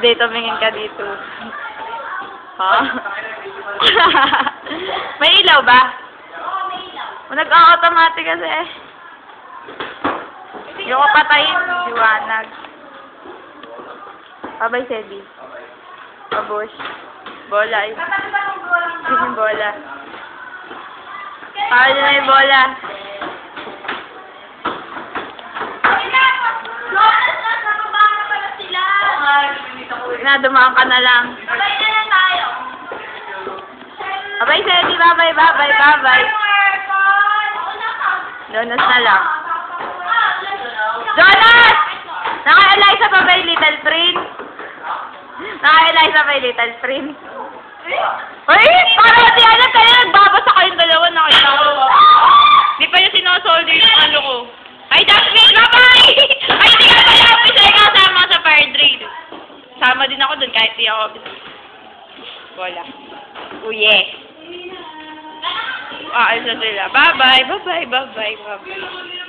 Hindi, tumingin ka dito. Ha? May ilaw ba? Nag-automatic kasi eh. Yung kapatayin, liwanag. Babay, Sedi. Babush. Bola eh. Yung bola. Paano na yung bola? Dumaan ka na lang. Babay na lang tayo. Babay, Sedi. Babay, babay, babay. Jonas na lang. Jonas! Naka-Eliza pa ba yung Little Prince? Naka-Eliza pa yung Little Prince? Uy! Parang di alam kayo, nagbabasa kayong dalawa, nakita ko. Di pa yung sinosolder yung ano ko. Ay, Jasmine! Bye-bye! Ay, hindi ka pala officer, kasama sa fire drill. Sama din ako dun kahit di ako officer. Bola. Uye. Ayos na sila. Bye-bye, bye-bye, bye-bye, bye-bye.